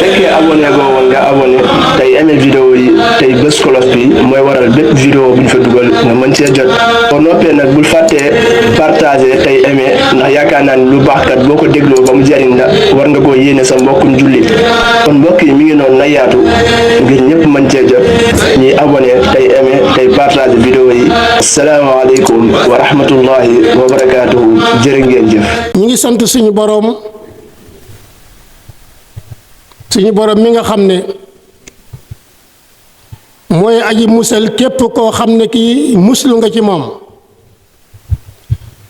fekkee abonné goo woon nga abonné tey aimé vidéo yi tey bés cloche bi mooy waral bépp vidéo bu ñu fa dugal nga mën cee jot boo noppee nag bul fàttee partagé tey aimé ndax yaakaar naa ni lu baax kat boo ko dégloo ba mu jariñ la war nga koo yéene sa mbokkum jullit kon mbokk yi mi ngi noonu na yaatu ngir ñëpp mën cee jot ñuy abonné tey aimé tey partagé vidéo yi asalaamaaleykum wa rahmatullahi wa barakaatuhu jërë ngeen jëf. ñu ngi sant suñu boroom mi nga xam ne mooy aji musal képp koo xam ne kii muslu nga ci moom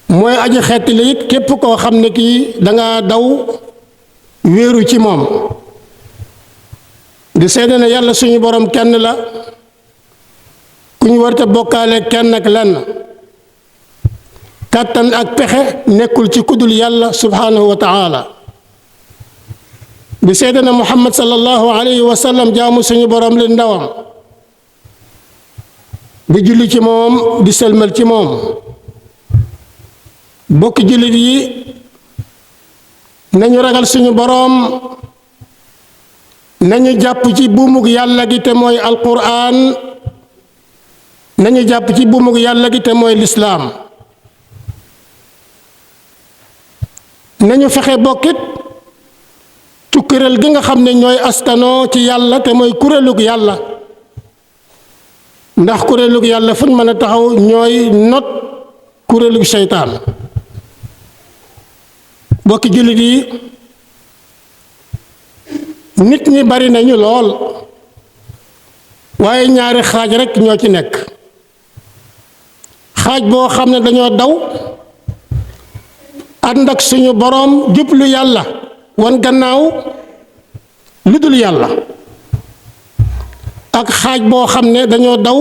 mooy aji xettali it képp koo xam ne kii danga daw wéeru ci moom di seede ne yàlla suñu boroom kenn la ku ñu warta bokkaale kenn ak lenn kàttan ak pexe nekkul ci kudul yàlla subhaanahu wa taala di seede ne muhammad sallallahu alayhi wa sallam jaamu suñu boroom li ndawam di julli ci moom di sëlmal ci moom bokki jullit yi nañu ragal suñu boroom nañu jàpp ci buumug yàlla gi te mooy alquraan nañu jàpp ci buumug yàlla gi te mooy lislaam nañu fexe bokkit ci kuréel gi nga xam ne ñooy askanoo ci yàlla te mooy kuréelug yàlla ndax kuréelug yàlla fu ñu mën a taxaw ñooy not kuréelug seytaan bokki jullit yi nit ñi bari nañu lool waaye ñaari xaaj rekk ñoo ci nekk xaaj boo xam ne dañoo daw ànd ak suñu boroom jublu yàlla wan gannaaw lu dul yàlla ak xaaj boo xam ne dañoo daw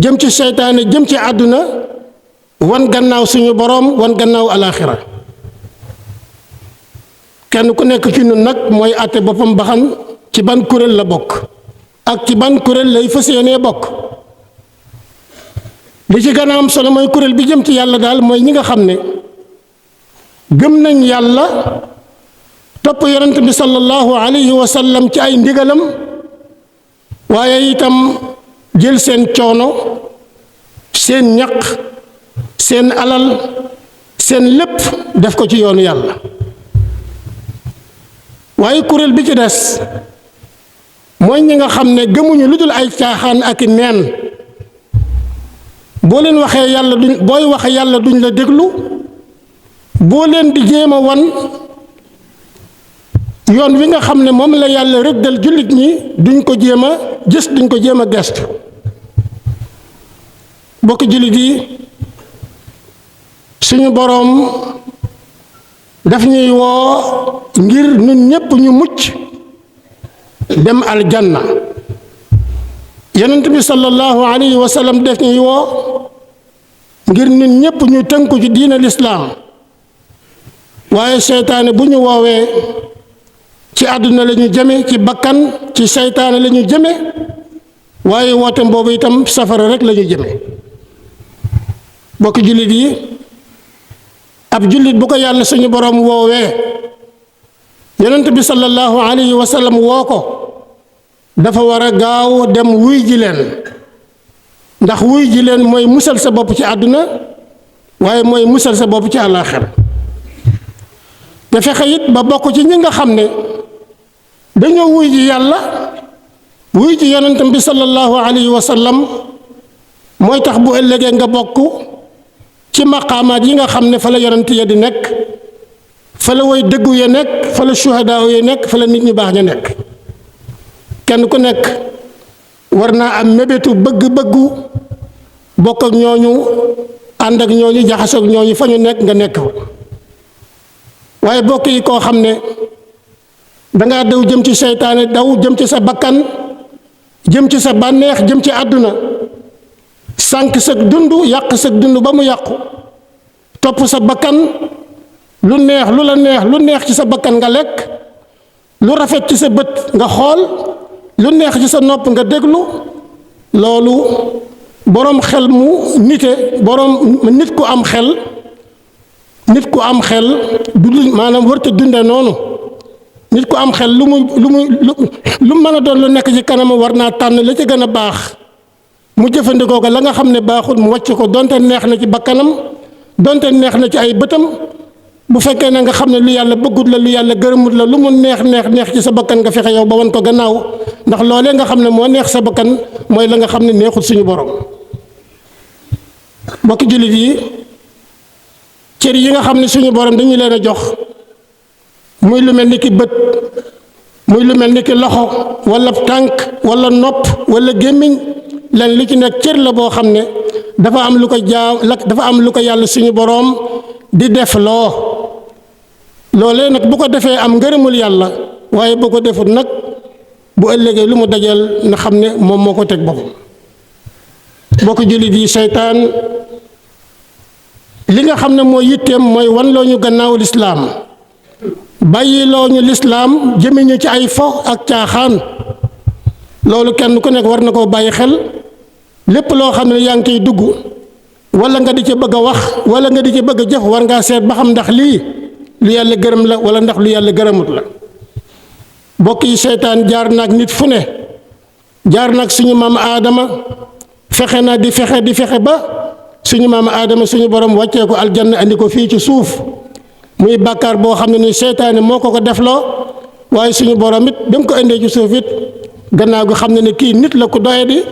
jëm ci seytaane jëm ci àdduna wan gannaaw suñu boroom wan gannaaw alaaxira kenn ku nekk ci ñun nag mooy àtte boppam ba xam ci ban kuréel la bokk ak ci ban kuréel lay fas yéenee bokk li ci gën a am solo mooy kuréel bi jëm ci yàlla daal mooy ñi nga xam ne gëm nañ yàlla topp yonent bi sallallahu alayhi wa sallam ci ay ndigalam waaye itam jël seen coono seen ñaq seen alal seen lépp def ko ci yoonu yàlla waaye kuréel bi ci des mooy ñi nga xam ne gëmuñu lu dul ay caaxaan ak i neen boo leen waxee yàlla duñ booy waxe yàlla duñ la déglu boo leen di jéem a wan yoon wi nga xam ne moom la yàlla rëddal jullit ñi duñ ko jéem a gis duñ ko jéem a gestu bokk jullit yi suñu boroom daf ñuy woo ngir ñun ñépp ñu mucc dem aljanna yonent bi sallallahu alayhi wa sallam daf ñuy woo ngir ñun ñépp ñu tënku ci diina lislaam waaye seytaane bu ñu woowee ci àdduna la ñu jëme ci bakkan ci seytaane la ñu jëme waaye wootem boobu itam safara rek la ñu jëme bokk jullit yi ab jullit bu ko yàlla suñu boroom woowee yonent bi sallallahu alayhi wa sallam woo ko dafa war a gaaw dem wuy ji leen ndax wuy ji leen mooy musal sa bopp ci àdduna waaye mooy musal sa bopp ci àllaaxira te fexe it ba bokk ci ñi nga xam ne dañoo wuy ji yàlla wuy ji yonentam bi sallallahu alayhi wa sallam mooy tax bu ëllëgee nga bokk ci maqaamaat yi nga xam ne fa la yonent ya di nekk fa la way dëggu ya nekk fa la shuhadaa ya nekk fa la nit ñu baax ña nekk kenn ku nekk war naa am mébétu bëgg-bëggu bokk ak ñooñu ànd ak ñooñu jaxasoo ak ñooñu fa ñu nekk nga nekk fa waaye bokk yi koo xam ne dangaa daw jëm ci seytaane daw jëm ci sa bakkan jëm ci sa bànneex jëm ci àdduna sànq sa dund yàq sa dund ba mu yàqu topp sa bakkan lu neex lu la neex lu neex ci sa bakkan nga lekk lu rafet ci sa bët nga xool lu neex ci sa nopp nga déglu loolu boroom xel mu nite boroom nit ku am xel du maanaam warta dunde noonu. nit ku am xel lu mën a doon lu nekk ci kanam war naa tànn la ci gën a baax mu jëfandikoo ko la nga xam ne baaxul mu wàcc ko donte neex na ci bakkanam donte neex na ci ay bëtam bu fekkee ne nga xam ne lu yàlla bëggut la lu yàlla gërëmut la lu mu neex ci sa bakkan nga fexe yow ba wan ko gannaaw ndax loolee nga xam ne moo neex sa bakkan mooy la nga xam ne neexut suñu borom. mbokki jullit yi cër yi nga xam ne suñu borom dañu leen a jox muy lu mel ni ki bët muy lu mel ni ki loxo wala tànk wala nopp wala gémmiñ leen li ci nekk cër la boo xam ne dafa am lu ko yàlla suñu boroom di def loolee nag bu ko defee am ngërëmul yàlla waaye bu ko defut nag bu ëllëgee lu mu dajal na xam ne moom moo ko teg boppam. bokk jullit yi seytaan li nga xam ne mooy yitteem mooy wan loo ñu gannaaw lislaam bàyyi loo ñu lislaam jëme ñu ci ay fo ak caaxaan loolu kenn ku nekk war na koo bàyyi xel lépp loo xam ne yaa ngi koy dugg wala nga di ci bëgg a wax wala nga di ci bëgg a jëf war ngaa seet ba xam ndax lii lu yàlla gërëm la wala ndax lu yàlla gërëmut la. mbokk yi seytaan jaar naag nit fu ne jaar naag suñu maam aadama fexe na di fexe ba suñu maam aadama suñu borom wàccee ko aljanna andi ko fii ci suuf muy bàkkaar boo xam ne ni seytaane moo ko defloo waaye suñu borom it ba mu ko indee ci suuf it gannaaw gi xam ne ne kii nit la ku doye di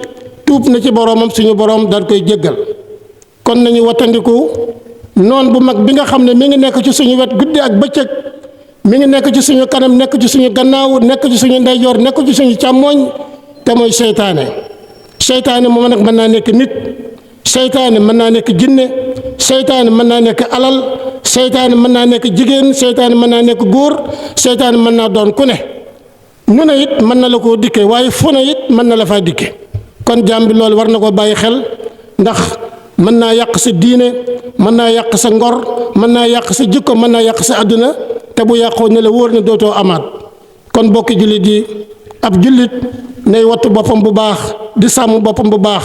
tuub na ci boromam suñu borom daal koy jéggal. kon nañu wattandiku noon bu mag bi nga xam ne mi ngi nekk ci suñu wet guddi ak bëccëg mi ngi nekk ci suñu kanam nekk ci suñu gannaaw nekk ci suñu ndeyjoor nekk ci suñu càmmooñ te mooy seytaane moom nag mën naa nekk nit seytaane mën naa nekk jinne seytaane mën naa nekk alal seytaane mën naa nekk jigéen seytaane mën naa nekk góor seytaane mën naa doon ku ne nu ne it mën na la koo dikke waaye fu ne it mën na la faa dikke kon jaam bi loolu war na koo bàyyi xel ndax mën naa yàq sa diine mën naa yàq sa ngor mën naa yàq sa jikko mën naa yàq sa àdduna te bu yàqoo ne la wóor ne dootoo amaat kon bokki jullit yi ab jullit nay wattu boppam bu baax di sàmm boppam bu baax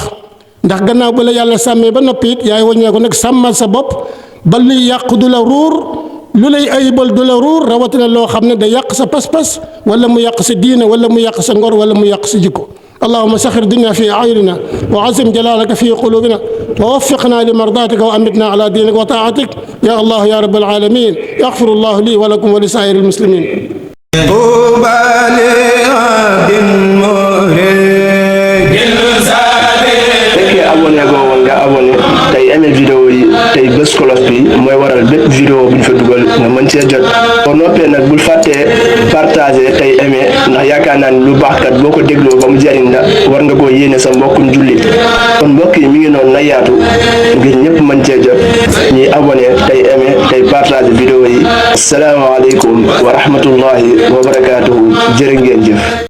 ndax gannaaw ba la yàlla sàmmee ba noppi it yaay waññeeku nag sàmmal sa bopp ba luy yàq du la ruur lu lay ayibal du la ruur rawatina loo xam ne da yàq sa pas-pas wala mu yàq sa diine wala mu yàq sa ngor wala mu yàq sa jikko اللهم سخر الدنيا في أعيننا وعزم جلالك في قلوبنا ووفقنا لمرضاتك وأمتنا على دينك وطاعتك يا الله يا رب العالمين يغفر الله لي ولكم ولسائر المسلمين abonné go woon nga abonné tey aimé vidéo yi tey bés cloche bi mooy waral bépp vidéo bu ñu fa dugal nga mën cee jot boo noppee nag bul fàttee partager tey aimé ndax yaakaar naa ni lu baax kat boo ko dégloo ba mu jariñ la war nga koo yéene sa mbokkum jullit kon mbokk yi mi ngi noonu na yaatu ngir ñëpp mën cee jot ñuy abonné tey aimé tey partager vidéo yi asalaamaaleykum wa rahmatullahi wa barakaatuhu jërë ngeen jëf